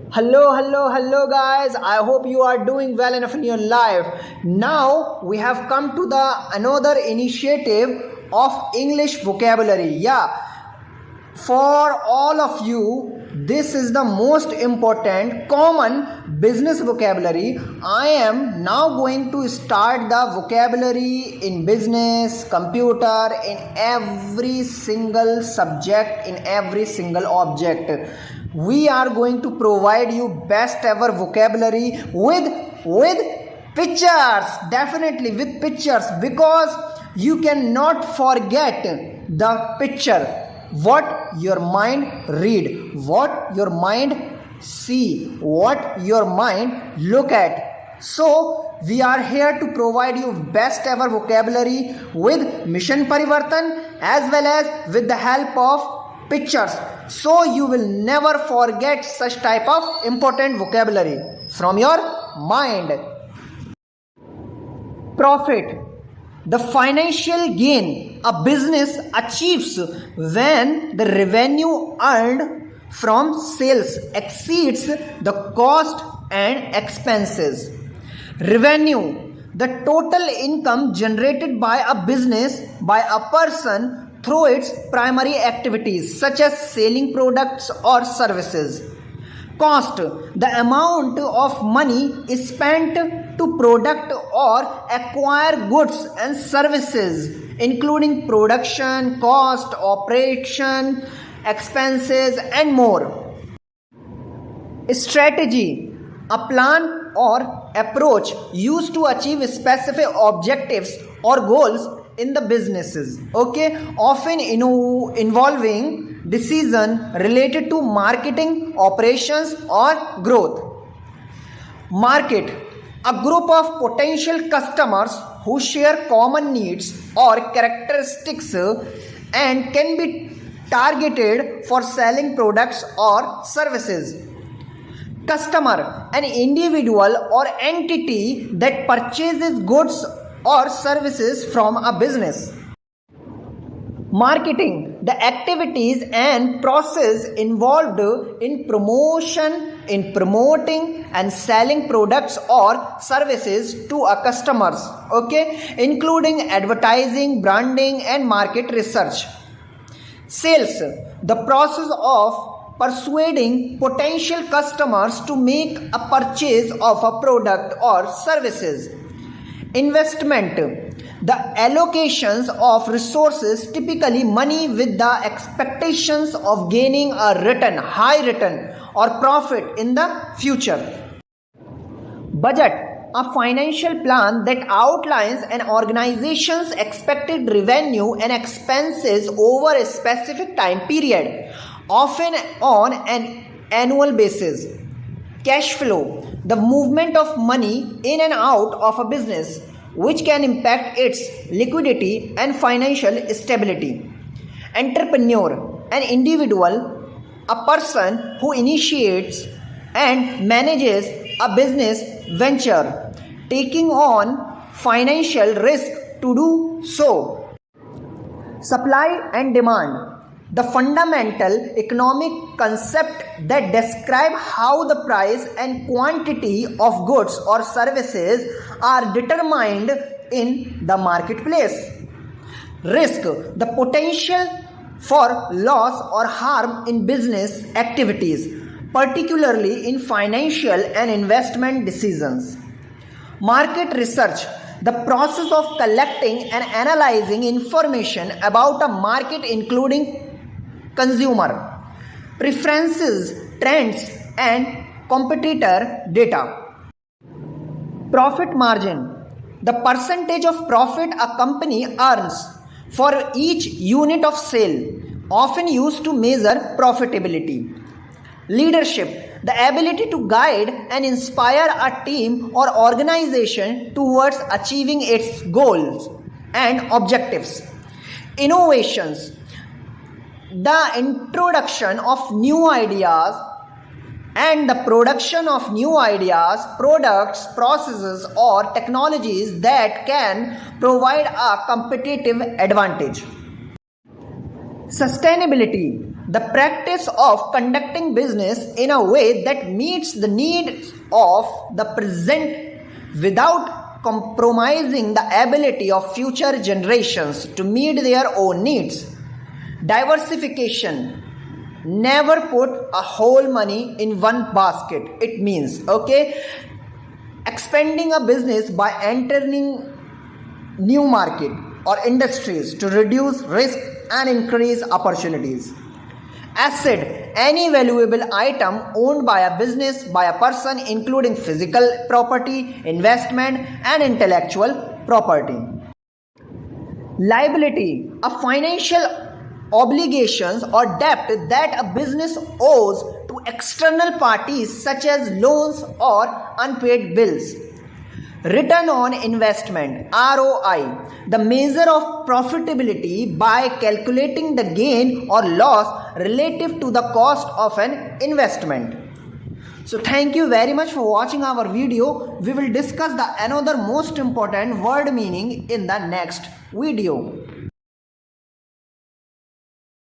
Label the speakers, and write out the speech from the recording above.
Speaker 1: Hello guys. I hope you are doing well enough in your life. Now we have come to the another initiative of English vocabulary. Yeah, for all of you, this is the most important common business vocabulary. I am now going to start the vocabulary in business, computer, in every single subject, in every single object. We are going to provide you best ever vocabulary with pictures, definitely with pictures, because you cannot forget the picture, what your mind read, what your mind see, what your mind look at. So we are here to provide you best ever vocabulary with Mission Parivartan as well as with the help of pictures, so you will never forget such type of important vocabulary from your mind. Profit, the financial gain a business achieves when the revenue earned from sales exceeds the cost and expenses. Revenue, the total income generated by a business, by a person through its primary activities such as selling products or services. Cost, the amount of money is spent to product or acquire goods and services, including production, cost, operation, expenses, and more. Strategy, a plan or approach used to achieve specific objectives or goals in the businesses, often involving decision related to marketing, operations, or growth. Market, a group of potential customers who share common needs or characteristics and can be targeted for selling products or services. Customer, an individual or entity that purchases goods or services from a business. Marketing, the activities and process involved in promoting and selling products or services to a customers, including advertising, branding, and market research. Sales, the process of persuading potential customers to make a purchase of a product or services. Investment, the allocations of resources, typically money, with the expectations of gaining a high return or profit in the future. Budget, a financial plan that outlines an organization's expected revenue and expenses over a specific time period, often on an annual basis. Cash flow, the movement of money in and out of a business, which can impact its liquidity and financial stability. Entrepreneur, an individual, a person who initiates and manages a business venture, taking on financial risk to do so. Supply and demand, the fundamental economic concept that describe how the price and quantity of goods or services are determined in the marketplace. Risk, the potential for loss or harm in business activities, particularly in financial and investment decisions. Market research, the process of collecting and analyzing information about a market, including consumer preferences, trends, and competitor data. Profit margin, the percentage of profit a company earns for each unit of sale, often used to measure profitability. Leadership, the ability to guide and inspire a team or organization towards achieving its goals and objectives. Innovations, the introduction of new ideas and the production of new ideas, products, processes, or technologies that can provide a competitive advantage. Sustainability, the practice of conducting business in a way that meets the needs of the present without compromising the ability of future generations to meet their own needs. Diversification. Never put a whole money in one basket. It means, okay, expanding a business by entering new market or industries to reduce risk and increase opportunities. Asset, any valuable item owned by a business by a person, including physical property, investment, and intellectual property. Liability, a financial obligations or debt that a business owes to external parties such as loans or unpaid bills. Return on investment, ROI, the measure of profitability by calculating the gain or loss relative to the cost of an investment. So thank you very much for watching our video. We will discuss the another most important word meaning in the next video.